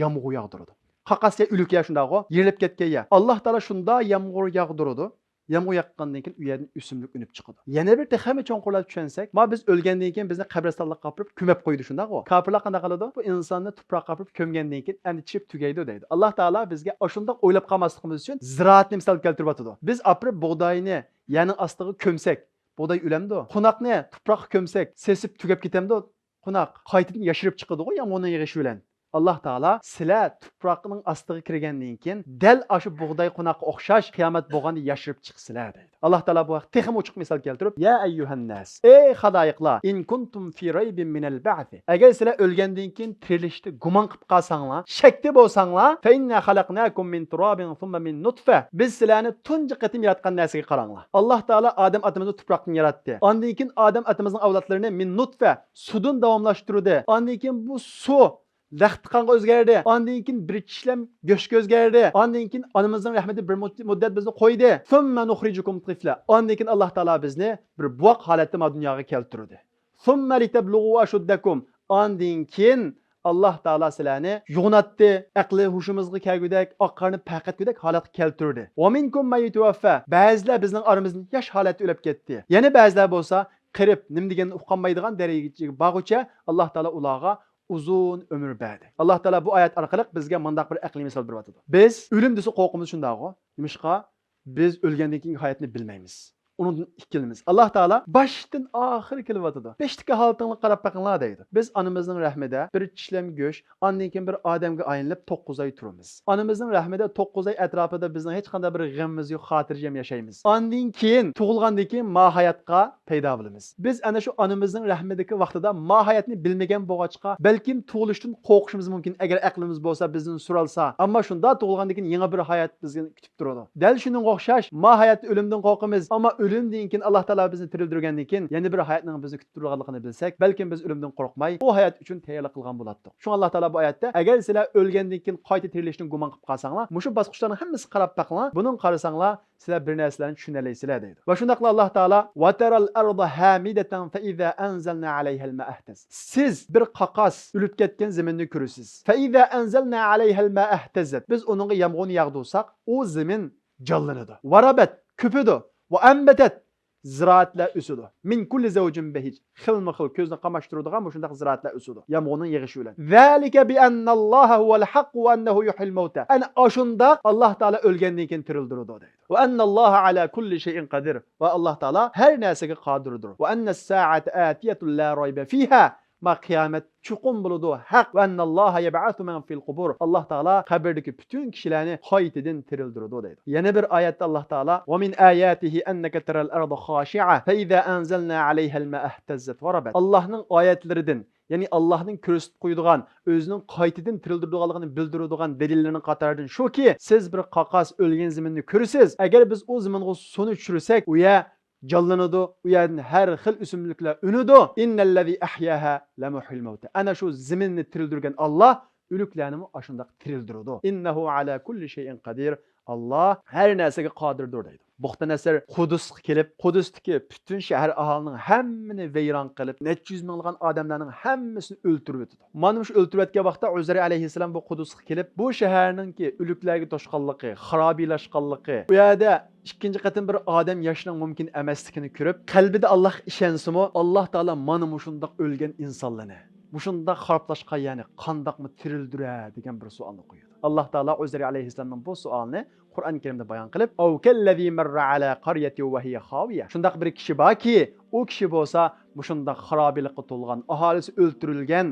yomg'ir yog'diradi. Qaqasiya o'liklar shundaqo yerilib ketgan ya. Alloh taolo shunda yomg'ir yog'diradi. Yomg'ir yoqqandan keyin u yerdan o'simlik unib chiqadi. Yana bir texnik cho'nqurlar tushunsak, ma biz o'lgandan keyin bizni qabristonlikqa qopirib ko'mib qo'ydi shundaqo. Kofirlar qanday qiladi? Bu insonni tuproqqa qopirib ko'mgandan keyin endi chip tugaydi deydi. Alloh taolo bizga shunday o'ylab qolmasligimiz uchun ziroatni misol keltirib o'tadi. Biz aprib bug'doyni yana ostiga ko'msak, bug'doy o'lamdi. Qunoqni tuproqqa ko'msak, sesib tugab ketamdi. Qunoq qaytadan yashirib chiqadi-ku yomg'irning yig'ishi bilan. Alloh taolo sizlar tuproqning ostiga kirgandan keyin dal shu bug'doy qunoqqa o'xshash qiyomat bo'lganda yashirib chiqsizlar deydi. Alloh taolo bu vaqt texnik ochiq misol keltirib, ya ayyuhannas, ey xaloyiqlar, in kuntum fi raybin minal ba'th. Agar sizlar o'lgandan keyin tirilishni gumon qilib qolsanglar, shakda bo'lsanglar, fa inna xalaqnakum min turabin thumma min nutfa. Biz sizlarni tunji qatim yaratgan narsaga qaranglar. Alloh taolo Odam otamizni tuproqdan yaratdi. Ondan keyin Odam otamizning avlodlarini min nutfa, suvdan davomlashtirdi. Ondan keyin bu suv Laxt qanqa o'zgardi. Ondan keyin bir ishlam go'shga o'zgardi. Ondan keyin onamizning rahmati bir muddat bizni qo'ydi. Summa nukhrijukum tifla. Ondan keyin Alloh taolo bizni bir buvoq holatda dunyoga keltirdi. Summa litablughu ashuddakum. Ondan keyin Alloh taolo sizlarni yo'natdi, aqli hushimizga kelgudak, oqqarni paqatgudak holatga keltirdi. Va minkum maytawaffa. Ba'zilar bizning oramizdan yosh holatda o'lib ketdi. Yana ba'zilar bo'lsa, qirib, nim deganni uqolmaydigan darajaga borguncha Alloh taolo ularga uzun ömür berdi. Alloh taolo bu oyat orqali bizga mundaq bir aqliy misol berib biz o'lim desa qo'rqimiz shundaqo. Nimishqa biz o'lgandan keyingi hayotni bilmaymiz. Undan ikkilimiz. Alloh taolo boshdan oxir kelyotdi. 5 dakika holatini qarab baqinglar deydi. Biz onamizning rahmida bir tishlam go'sh, ondan keyin bir odamga aylanib 9 oy turamiz. Onamizning rahmida 9 oy atrofida bizning hech qanday bir g'amimiz yo'q, xotirjam yashaymiz. Ondan keyin tug'ilgandan keyin mohiyatga paydo bo'lamiz. Biz ana shu onamizning rahmidagi vaqtida mohiyatni bilmagan bo'lg'achqa, balkim tug'ilishdan qo'rqishimiz mumkin agar aqlimiz bo'lsa, bizni suralsa. Ammo shunda tug'ilgandan keyin yangi bir hayot bizni kutib turadi. Dal shuning o'xshash mohiyat o'limdan qo'rqamiz, ammo o'limdan keyin Alloh taolo bizni tirildirgandan keyin yana bir hayotning bizni kutib turganligini bilsak, balkim biz o'limdan qo'rqmay, bu hayot uchun tayyorlik qilgan bo'lardik. Shu Alloh taolo bu oyatda agar sizlar o'lgandan keyin qayta tirilishni gumon qilib qolsanglar, mushu bosqichlarni hammasi qarab baqinglar, buning qarasanglar sizlar bir narsalarni tushunalaysizlar deydi. Va shundaqla Alloh taolo va taral arda hamidatan fa iza anzalna alayha al-ma'a ihtas. Siz bir qaqas o'lib ketgan zaminni ko'rasiz. Fa iza anzalna alayha al-ma'a ihtazat. Biz uningga yomg'irni yog'dirsak, u zamin jonlanadi. Varabat, ko'pidi va ambatat ziraatlar o'sidi. Min kulli zawjin bahij. Xilma-xil ko'zni qamashtiradigan bu shunday ziraatlar o'sidi. Yomg'irning yig'ishi bilan. Zalika bi annalloha huval haqq va annahu yuhyil mauta. Ana ashunda Alloh taolo o'lgandan keyin tirildiradi deydi. Va annalloha ala kulli shay'in qodir. Va Alloh taolo har narsaga qodirdir. Va annas sa'ata atiyatun la rayba fiha. Ma qiyomat chuqum bo'ladi, haq va annalloha yab'athu man fil qubur. Alloh taolo qabrdagi butun kishilarni qaytadan tirildiradi deydi. Yana bir oyatda Alloh taolo va min ayatihi annaka taral arda khashi'a fa iza anzalna 'alayha al-ma'a ihtazzat wa rabat. Allohning oyatlaridan, ya'ni Allohning ko'rsatib qo'ydigan o'zining qaytadan tirildirganligini bildiradigan dalillarining qatoridan shuki, siz bir qaqas o'lgan zaminni ko'rsiz, agar biz o zaminga suvni tushirsak, u ya canlanıdı, u yerden her xil üsümlükler ünüdü. İnnellezî ahyaha lemuhil mevte. Ana şu ziminni tirildirgen Allah, ülüklerini aşında tirildirdi. İnnehu ala kulli şeyin kadir. Allah her nersege qadirdir deydi. Buxtan əsər Qudusqa kelib, Qudusdakı bütün şəhər ahalının həmmini veyran qılıb, neçə yüz minləğən adamların hamısını öldürüb etdi. Mana şu öldürüb etgan vaxtda Üzeyr alayhissalam bu Qudusqa kelib, bu şəhərninki ülüklərə toşqanlığı, xarabiləşqanlığı, bu yerdə ikinci qatın bir adam yaşının mümkün emasligini görüb, qalbida Allah işensimi, Allah Taala mana mushundaq ölgən insanlarını, mushundaq xarablaşqan yani qandaqmı tirildirə degan bir sualni qo'ydi. Allah Taala Üzeyr alayhissalamning bu sualini Qur'on Karimda bayon qilib, "Aw kallazi marra ala qaryati wa hiya khawiya." Shundaq bir kishi borki, u kishi bo'lsa, mushundaq xarobilikqa to'lgan, aholisi o'ldirilgan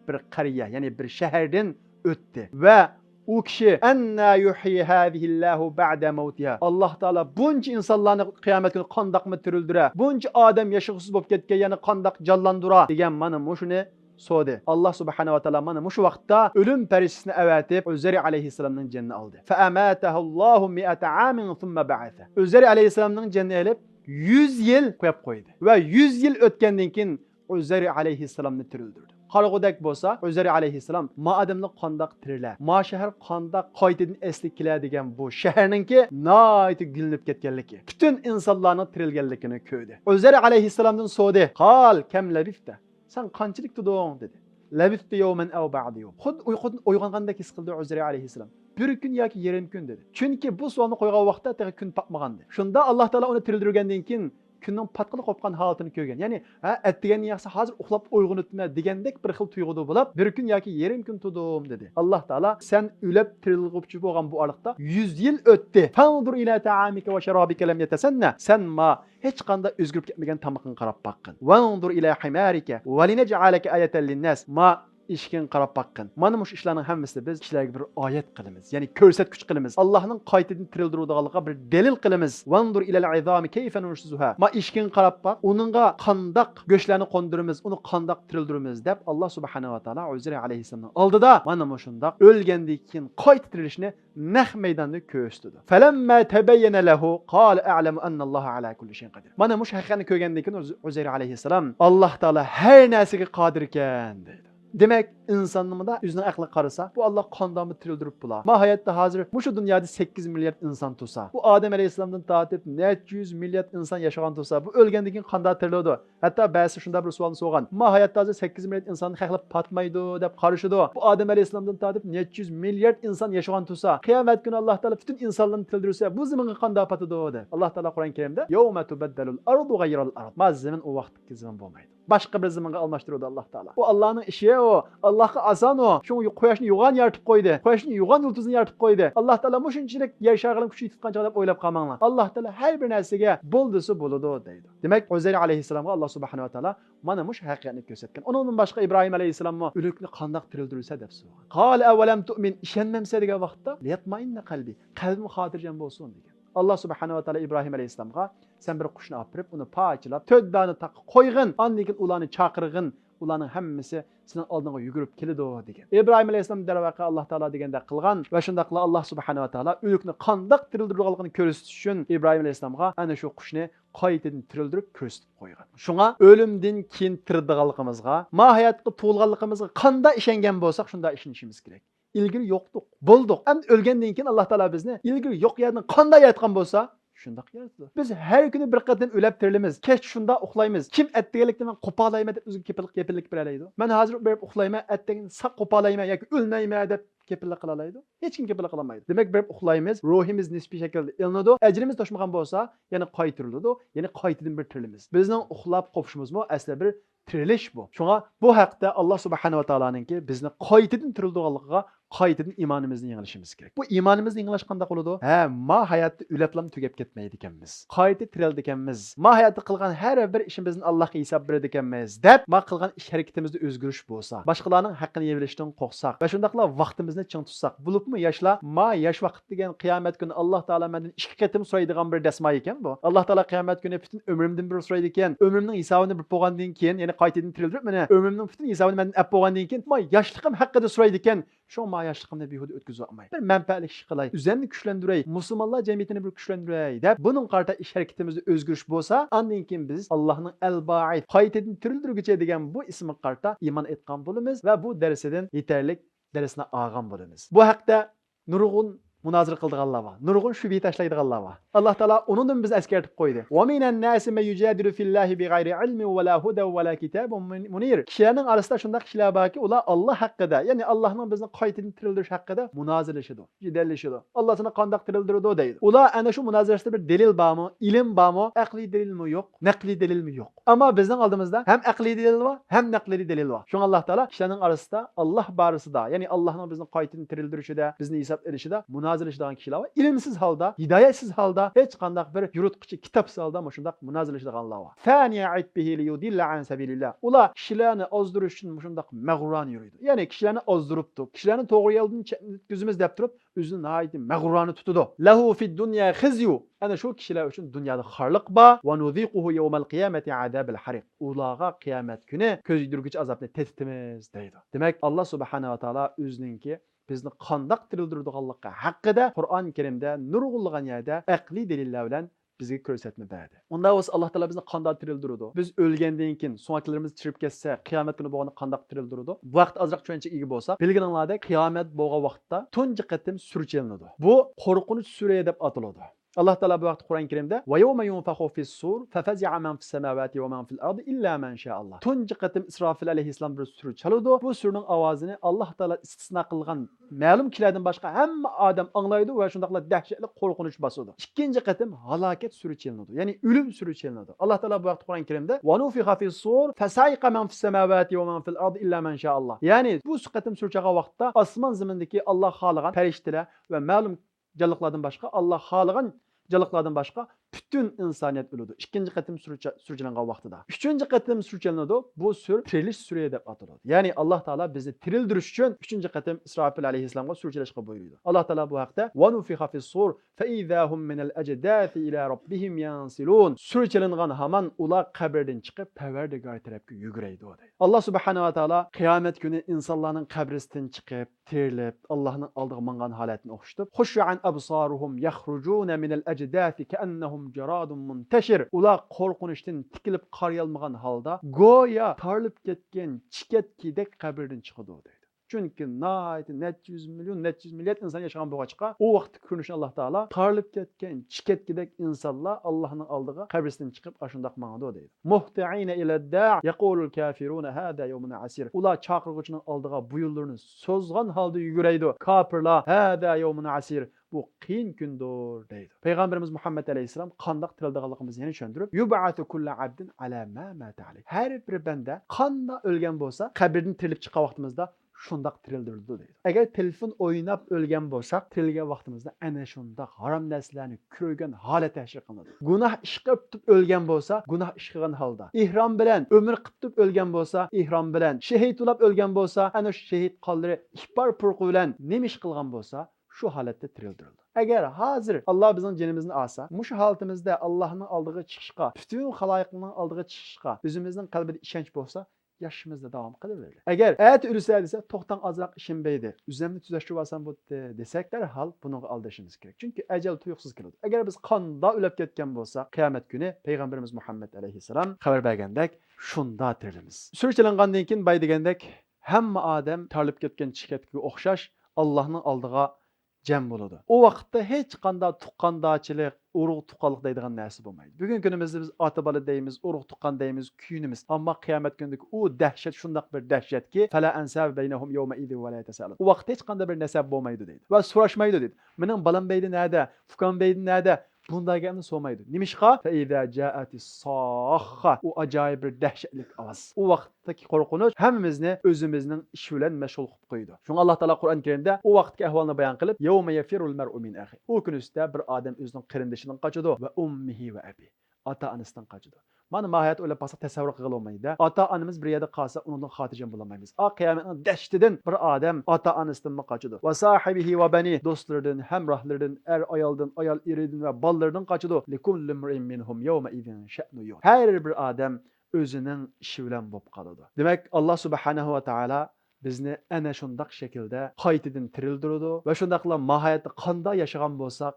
bir qariya, ya'ni bir shahardan o'tdi va u kishi anna yuhyi hadihillahu ba'da mawtiha. Alloh taolo buncha insonlarni qiyomat kuni qandoqmi tirildira, buncha odam yashig'siz bo'lib ketgan, yana qandoq jonlandira degan mana mushuni so'di. Allah subhanahu wa ta'ala mana mushu vaqtda o'lim farishtasini avatib Üzeyr alayhissalamning jannini oldi. Fa amatahu Allahu 100 amin thumma ba'atha. Üzeyr alayhissalamning jannini olib 100 yil qo'yib qo'ydi va 100 yil o'tgandan keyin Üzeyr alayhissalamni tirildirdi. Qarag'udak bo'lsa, Üzeyr alayhissalam ma odamni qandoq tirilar, ma shahar qandoq qaytadan eslik kelar degan bu shaharninki noiti gulinib ketganligi, butun insonlarning tirilganligini ko'rdi. Üzeyr alayhissalamdan so'di: "Qal kam labifta?" Sen qanchalik tuding dedi. Labiftu yawman aw ba'd yawm. Xud uyqudan uyg'ongandek his qildi Üzeyr alayhissalam. Bir kun yoki yarim kun dedi. Chunki bu savolni qo'ygan vaqtda tag'i kun patmagandi. Shunda Alloh taolo uni tirildirgandan keyin kunning patqili qopgan holatini ko'rgan. Ya'ni, atdigan yaxshi hozir uxlab uyg'onibman degandek bir xil tuyg'uda bo'lib, bir kun yoki yarim kun tudim dedi. Alloh taolo sen o'lib tirilg'uchi bo'lgan bu ariqda 100 yil o'tdi. Fanzur ila ta'amika va sharabika lam yatasanna. Sen ma hech qanday o'zgarib ketmagan tamoqni qarab baqqin. Vanzur ila himarika va linaj'alaka ayatan lin-nas. Ma ishkin qarab baqqin. Mana mush ishlarning hammasini biz kishilarga bir oyat qilamiz, ya'ni ko'rsatkuch qilamiz. Allohning qaytadan tirildiradiganligiga bir dalil qilamiz. Vanzur ila al-'izami kayfa nunshizuha. Ma ishkin qarab baq, uningga qandaq go'shtlarni qondiramiz, uni qandaq tirildiramiz deb Alloh subhanahu va taolo Üzeyr alayhissalomning oldida mana mushundaq o'lgandan keyin qayta tirilishni naq maydonda ko'rsatdi. Falamma tabayyana lahu qala a'lamu anna Alloha ala kulli shay'in qadir. Mana mush haqiqatni ko'rgandan keyin Üzeyr alayhissalom Alloh taolo har narsaga qodir ekan dedi. Demek insanlığında yüzüne aklı qarasa, bu Allah qandamı tirildirib bular. Ma hayatda hazır şu dünyada 8 milyar insan tutsa, bu Adem Aleyhisselam'dan tatip net 100 milyar insan yaşayan tutsa, bu ölgəndən keyin qanda tirildi. Hatta bəzi şunda bir sualını soğan. Ma hayatda hazır 8 milyar insanın xəqlib patmaydı deb qarışıdı. Bu Adem Aleyhisselam'dan tatip net 100 milyar insan yaşayan tutsa, kıyamet günü Allah Teala bütün insanların tirildirsə, bu zəmin qanda patıdı de. Allah Teala Kur'an-ı Kerim'de "Yevme tubeddalul ardu gayra'l ard." Ma zəmin o vaqtki zəmin bo'lmaydi. Başqa bir zamanға almashtirdi Allah Taala. Bu Allah'ın işi o. Allah'a asan o. Şu quyoshni yo'g'on yaratib qo'ydi. Quyoshni yo'g'on yulduzni yaratib qo'ydi. Allah Taala mushunchalik yer sharining kuchi tutqancha deb o'ylab qolmanglar. Allah Taala har bir narsaga bo'ldisi bo'ladi deydi. Demak, Üzeyr alayhissalomga Allah subhanahu va taolo mana mush haqiqatni ko'rsatgan. Undan boshqa İbrahim alayhissalomga o'likni qandoq tirildirilsa deb so'ragan. Qal avalam tu'min ishonmamsa degan vaqtda liyatma'inna qalbi. Qalbim xotirjam bo'lsin degan. Allah subhanahu wa taala İbrahim alayhissalomga sen bir qushni olib kirib, uni pokilab, 4 dona taqib qo'yg'in, ondan keyin ularni chaqirg'in, ularning hammasi sening oldingga yugurib keladi degan. İbrahim alayhissalom darvaqa Allah taolo deganda qilgan va shundaqla Allah subhanahu wa taolo o'likni qandoq tirildirganligini ko'rsatish uchun İbrahim alayhissalomga ana shu qushni qaytadan tirildirib ko'rsatib qo'ygan. Shunga o'limdan keyin tirildiganligimizga, mohiyatga to'lganligimizga qanday ishongan bo'lsak, shunda ishonishimiz kerak. İlgiri yo'qdik, bo'ldik. Endi o'lgandan keyin Alloh taolo bizni ilgiri yo'q yerdan qanday yaratgan bo'lsa, Şundaq yaratdı. Biz her günü bir qatim ölüp tirilimiz. Keç şunda uxlaymiz. Kim ettigelikni men qopalayman deb o'ziga kepillik beraydi. Men hozir berib uxlayman, etdegin saq qopalayman yoki o'lmayman deb kepillik qilalaydi. Hech kim kepillik qilmaydi. Demak berib uxlaymiz, ruhimiz nisbiy shaklda ilinadi. Ajrimiz toshmagan bo'lsa, yana qaytiriladi, yana qaytadan bir tirilimiz. Bizning uxlab qopishimizmi asli bir tirilish bu. Shunga bu haqda Alloh subhanahu va taoloninki bizni qaytadan tirildiganligiga qaytadan iymonimizni yanglishimiz kerak. Bu iymonimizni yanglash qanday bo'ladi? Ma hayotda o'laplam tugab ketmaydi ekanmiz. Qayta tirildi ekanmiz. Ma hayotda qilgan har bir ishimizni Allohga hisob beradi ekanmiz deb, ma qilgan ish harakatimizda o'zgarish bo'lsa, boshqalarning haqqini yevilishdan qo'rqsak va shundaqla vaqtimizni ching tutsak, bo'libmi yoshlar, yosh vaqt degan qiyomat kuni Alloh taolo mendan 2 qatim so'raydigan bir dasma ekan bu. Alloh taolo qiyomat kuni butun umrimdan bir so'raydi ekan. Umrimning hisobini bir bo'lgandan keyin, ya'ni qaytadan tirildirib, mana umrimning butun hisobini mendan olib bo'lgandan keyin, yoshligim haqida so'raydi ekan. Şu yaşlığımda behuda o'tkazib olmaydi. Bir manfaatli ish qilay, o'zimni kuchlantiray, musulmonlar jamiyatini bir kuchlantiray deb buning qarta ish harakatimizda o'zgarish bo'lsa, undan keyin biz Allohning al-Ba'id, qaytadan tirildirguchi degan bu ismi qarta iymon etgan bo'lamiz va bu darsidan yetarlik darsni olgan bo'lamiz. Bu haqda nurg'un munozara qildiganlar bor. Nurg'un shubha tashlaydiganlar bor. Alloh taolo undan biz eskartib qo'ydi. Va minan nasi ma yujadilu fillahi bighayri ilmin va la huda va la kitabun munir. Kishilarning orasida shunday kishilar borki, ular Alloh haqida, ya'ni Allohning bizni qaytadan tirildirish haqida munozaralashadi, jidallashadi. Alloh seni qanday tirildiradi deydi. Ular ana shu munozarashda bir dalil bormi, ilm bormi, aqliy dalilmi yo'q, naqliy dalilmi yo'q. Ammo bizning oldimizda ham aqliy dalil bor, ham naqliy dalil bor. Shunga Alloh taolo kishilarning orasida Alloh borasida, ya'ni Allohning bizni qaytadan tirildirishida, bizni hisob elishida munozaralashadigan kishilar bor. Ilmsiz holda, hidoyatsiz holda, hech qanday bir yuritqichi kitobsiz holda shunday munozaralashadiganlar bor. Faniyat bihi liyudilla an sabilillah. Ular kishilarni ozdirish uchun shunday mag'rurani yuriydi. Ya'ni kishilarni ozdiribdi. Kishilarni to'g'ri yo'ldan o'tkazimiz deb turib, o'zini nihoyatda mag'rurani tutadi. Lahu fid dunya khizyu. Ana shu kishilar uchun dunyoda xorliq bor. Va nuziquhu yawmal qiyamati azabil hariq. Ularga qiyomat kuni ko'z yugurgich azobni tetitimiz deydi. Demak, Alloh subhanahu va taolo o'zininki bizni qandoq tirildirganligi haqida Qur'on Karimda nurg'unlagan yerda aqliy dalillar bilan bizga ko'rsatma berdi. Unda o'zi Alloh taolo bizni qandoq tirildiradi? Biz o'lgandan keyin, so'ngaklarimiz chirib ketsa, qiyomat kuni bo'lganda qandoq tirildiradi? Bu vaqt azroq tushuncha ega bo'lsa, bilganinglarda qiyomat bo'lgan vaqtda tunji qatim surchilinadi. Bu qo'rqinch sura deb ataladi. Allah Teala bu vaqt Qur'on Karimda va yawma yunfaxu fis-sur fafazi'a man fis-samawati va man fil-ardi illa man sha'alloh. Tunji qatim Isrofil alayhissalom bir sur chaladi. Bu surning ovozini Alloh Teala istisno qilgan ma'lum kishilardan boshqa hamma odam anglaydi va shundaqla dahshatli qo'rqinch bosadi. Ikkinchi qatim halokat suri chelinadi, ya'ni o'lim suri chelinadi. Alloh Teala bu vaqt Qur'on Karimda va nufixa fis-sur fasa'iqa man fis-samawati va man fil-ardi illa man sha'alloh. Ya'ni bu qatim sur chaqa vaqtda osmon zimindagi Alloh xoligan farishtalar va ma'lum canlıklardan başka, Allah xoligan canlıklardan başka bütün insoniyat o'ladi. Ikkinchi qatim surchilangan vaqtida. Uchinchi qatim surchilanadi. Bu sur tirilish suri deb ataladi. Ya'ni Alloh taolo bizni tirildirish uchun uchinchi qatim Isrofil alayhissalomga surchilashga buyurdi. Alloh taolo bu haqda va nufixa fis-sur fa idahum min al-ajdathi ila rabbihim yansilun. Surchilangan hamon ular qabrdan chiqib Parvardigor tarafga yuguraydi deydi. Alloh subhanahu va taolo qiyomat kuni insonlarning qabrisidan chiqib, tirilib, Allohning oldiga mangan holatini o'xshatib, khushu'an absaruhum yakhrujuna min al-ajdathi ka'annahum jaradun muntashir. Ular qo'rqinishdan tikilib qarayolmagan holda go'yo tarilib ketgan chiketkidek qabrdan chiqadi deydi. Chunki net 100 milyon, net 100 milyard inson yashagan bo'lg'achqa, u vaqtda ko'rinishni Alloh taolo tarilib ketgan chiketkidek insonlar Allohning oldiga qabrdan chiqib ashundaq mangadi deydi. Muhti'ina ila da' yaqulul kafiruna hada yawmun asir. Ular chaqirg'uchining oldiga bu yo'llarni so'zgan holda yuguraydi. Kafirlar hada yawmun asir. Bu qiyin kundir deydi. Payg'ambarimiz Muhammad alayhisalom qandoq tirildiganligimizni yana tushuntirib, yub'atu kullu abdin ala ma mata alayh. Har bir banda qandoq o'lgan bo'lsa, qabrdan tirilib chiqqan vaqtimizda shundoq tirildirdi deydi. Agar telefon o'ynab o'lgan bo'lsak, tirilgan vaqtimizda ana shundoq harom narsalarni ko'rgan holatda yashar qiladi. Gunoh ish qilib o'lgan bo'lsa, gunoh ish qilgan holda. Ihrom bilan umr qilib o'lgan bo'lsa, ihrom bilan. Shahid bo'lib o'lgan bo'lsa, ana shu shahid qonlari ihbor purqi bilan nima ish qilgan bo'lsa, şu halatda tirildirildi. Agar hozir Alloh bizning jinimizni olsa, mush holatimizda Allohning oldiga chiqishga, butun xaloyiqning oldiga chiqishga o'zimizning qalbida ishonch bo'lsa, yaşımızda davam qilaveradi. Agar ayat ürüsə desa, to'xtan azroq ishim beydi, o'zimni tuzashtirib olsam bo'ldi desak, darhol bunga aldashimiz kerak. Chunki ajal tuyuqsiz keladi. Agar biz qonda o'lib ketgan bo'lsa, qiyomat kuni payg'ambarimiz Muhammad alayhisalom xabar bergandek, shunda tirilamiz. Surchilangandan keyin bay degandek, hamma odam tarilib ketgan chikatga o'xshash Allohning oldiga jam bo'ladi. O vaqtda hech qanday tuqqandochilik, urug' tuqqanlik deydigan narsa bo'lmaydi. Bugun kunimizda biz ota bola deymiz, urug' tuqqan deymiz, kuyinimiz. Ammo qiyomat kunidagi u dahshat shundoq bir dahshatki, fala ansab baynahum yawma idin va la yatasalun. U vaqt hech qanday bir nasab bo'lmaydi deydi. Va so'rashmaydi deydi. Mening balam beydi nerede? Fukam beydi nerede? Bunday gapni so'maydi. Nimishqa? Fa iza ja'atis sohha. U ajoyib bir dahshatlik ovoz. U vaqtdagi qo'rqinch hammamizni o'zimizning ish bilan mashg'ul qilib qo'ydi. Shunga Alloh taolo Qur'on Karimda u vaqtdagi ahvolni bayon qilib, yawma yafirul mar'u min akhi. U kunida bir odam o'zining qarindoshidan qochadi va ummihi va abi. Ota-onasidan qochadi. Mana mohiyat o'ylab basak tasavvur qila olmaydi. Ota-onamiz bir yerda qolsa, undan xotirjam bo'lolmaymiz. Qiyomatning dashtidan bir odam ota-onasidan qochadi. Va sahibihi va bani, do'stlaridan, hamrohlaridan, ayoldan, ayol eridan va bolalardan qochadi. Likulli imrin minhum yawma idin sha'nu yuh. Har bir odam o'zining ishi bilan bo'lib qoladi. Demak, Alloh subhanahu va taolo bizni ana shundoq shaklda qaytadan tirildiradi va shundaqla mohiyatda qanday yashagan bo'lsak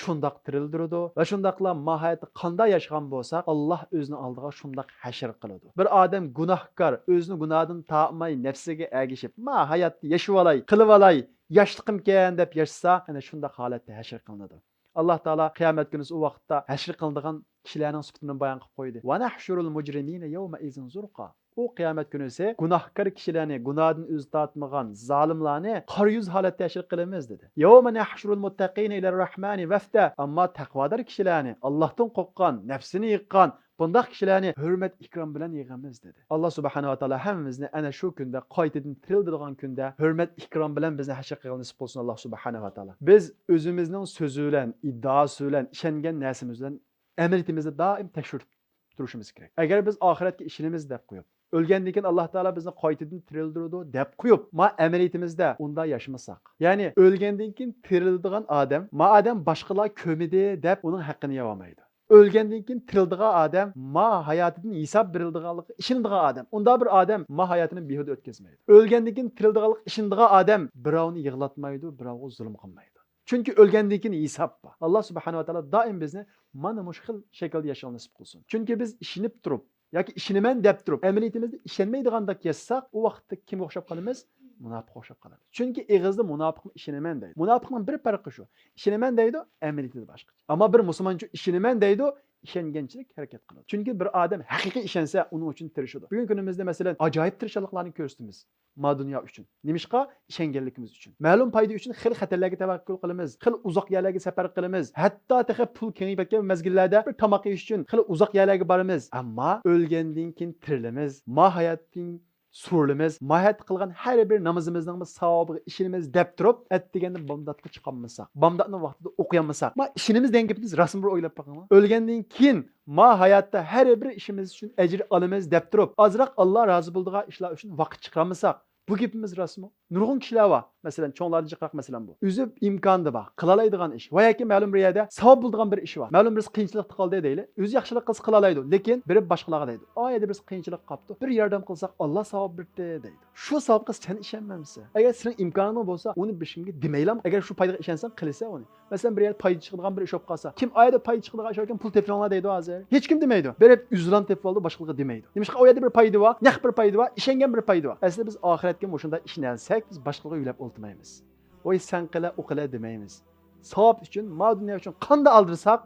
shundoq tirildiradi va shundaqla mohiyatda qanday yashagan bo'lsak Alloh o'zini oldiga shundoq hashr qiladi. Bir odam gunohkor, o'zini gunohdan topmay nafsiga agishib, hayotni yashab olay, qilib olay, yoshliqim kelgan deb yashasa, ana shundoq holatda hashr qilinadi. Alloh taolo qiyomat kuni u vaqtda hashr qilinadigan kishilarning sifatini bayon qilib qo'ydi. Va nahshurul mujrimina yawma izin zurqa. O qiyomat kuni ise gunohkor kishilarni, gunohdan o'z tortmagan zolimlarni qor yuz holatda hashr qilamiz dedi. Yawma nahshurul muttaqina ila rahmani wafda. Ammo taqvodor kishilarni, Allohdan qo'rqqan, nafsini yiqqan bundoq kishilarni hurmat ikrom bilan yig'amiz dedi. Alloh subhanahu va taolo hammamizni ana shu kunda qaytadan tiriladigan kunda hurmat ikrom bilan bizni hashr qilgan nasib bo'lsin Alloh subhanahu va taolo. Biz o'zimizning so'zi bilan, iddaosi bilan, ishongan narsamiz bilan amaliyatimizda doim tekshirib turishimiz kerak. Agar biz oxiratga ishonamiz deb qo'yib o'lgandan keyin Alloh taolo bizni qaytadan tirildiradi deb qo'yib, amaliyatimizda unda yashamasak. Ya'ni o'lgandan keyin tiriladigan odam, odam boshqalar ko'midi deb uning haqqini yeyolmaydi. O'lgandan keyin tirildigan odam hayotidan hisob berildiganligi ishonadigan odam. Unda bir odam hayotini behuda o'tkazmaydi. O'lgandan keyin tirildiganlik ishonadigan odam birovni yig'latmaydi, birovga zulm qilmaydi. Chunki o'lgandan keyin hisob bor. Alloh subhanahu va taolo doim bizni mana shu xil shaklda yashashni nasib qilsin. Chunki biz ishinib turib yoki ishonaman deb turib amaliyatimizda ishonmaydigandek yashsak, u vaqtda kimga o'xshab qolamiz? Munofiqqa o'xshab qolamiz. Chunki og'izda munofiqni ishonaman deydi. Munofiqning bir farqi shu. Ishonaman deydi, amaliyatida boshqa. Ammo bir musulmonchi ishonaman deydi, ishonganchilik harakat qiladi. Chunki bir odam haqiqiy ishonsa, uning uchun tirishadi. Bugun kunimizda masalan ajoyib tirishchiliklarni ko'rsatamiz. Dunyo uchun. Nimishqa? Ishonganligimiz uchun. Ma'lum foyda uchun xil xatarlarga tavakkul qilamiz, xil uzoq yerlarga safar qilamiz. Hatto pul kengayib ketgan mezgillarda bir tamoq yeyish uchun xil uzoq yerlarga boramiz. Ammo o'lgandan keyin tirilamiz. Hayotning surlimiz, mahiyat qilgan har bir namozimizning savobiga ishimiz deb turib, atdiganda bomdodga chiqolmasak, bomdodni vaqtida o'qiyolmasak, ishimiz degan gapimiz rasm bir o'ylab boqing. O'lgandan keyin hayotda har bir ishimiz uchun ajr olamiz deb turib, ozroq Alloh rozi bo'ldigan ishlar uchun vaqt chiqarmasak, bu gapimiz rasmi. Nurg'un kishilar bor. Masalan, cho'nglarni chiqaq masalan bu. O'zi imkonda bor, qila oladigan ish. Va yoki ma'lum bir yerda savob bo'ladigan bir ish bor. Ma'lum bir qiyinchilikda qoldi deyli. O'zi yaxshilik qilsa qila oladi, lekin biri boshqalarga deydi. Oyada biz qiyinchilik qopdi. Bir yordam qilsak Alloh savob berdi deydi. Shu savobga sen ishonmamsan. Agar sening imkoning bo'lsa, uni bishimga demaylam. Agar shu foydaga ishonsang, qilsa uni. Masalan, bir yerda foyda chiqadigan bir ish olib qolsa, kim oyada foyda chiqadigan ish olgan pul tepinglar deydi hozir. Hech kim demaydi. Berib uzlan tepib oldi, boshqalarga demaydi. Nimishqa oyada bir foyda bor, naq bir foyda bor, ishongan bir foyda bor. Aslida biz oxiratga mushunda ishlansak, biz boshqalarga uylab o'ltirmaymiz. Voy sen qila, u qila demaymiz. Savob uchun, dunyo uchun qanday aldirsak,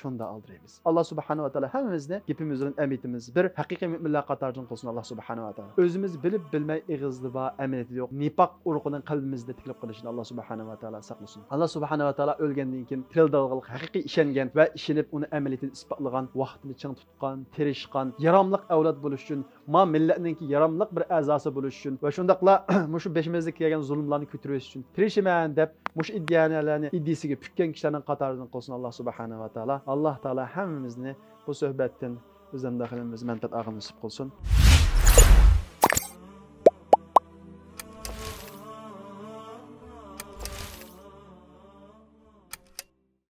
shunda aldiramiz. Alloh subhanahu va taolo hammamizni gapimiz bilan amitimiz bir haqiqiy mu'minlar qatoridan qilsin Alloh subhanahu va taolo. O'zimiz bilib bilmay ig'izda va amaliyatda yo'q nifoq urug'ining qalbimizda tiklib qolishini Alloh subhanahu va taolo saqlasin. Alloh subhanahu va taolo o'lgandan keyin tirildigan haqiqiy ishongan va ishonib uni amaliyatda isbotlagan, vaqtini ching tutgan, tirishgan, yaromliq avlod bo'lish uchun, millatninki yaromliq bir a'zosi bo'lish uchun va shundaqla mushu beshimizda kelgan zulmlarni ko'tarish uchun tirishiman deb mush iddiyasiga pukkan kishilarning qatoridan qilsin Alloh subhanahu va taolo. Alloh taolo hammamizni bu suhbatdan o'zim daxilimiz manfaat olishni nasib qilsin.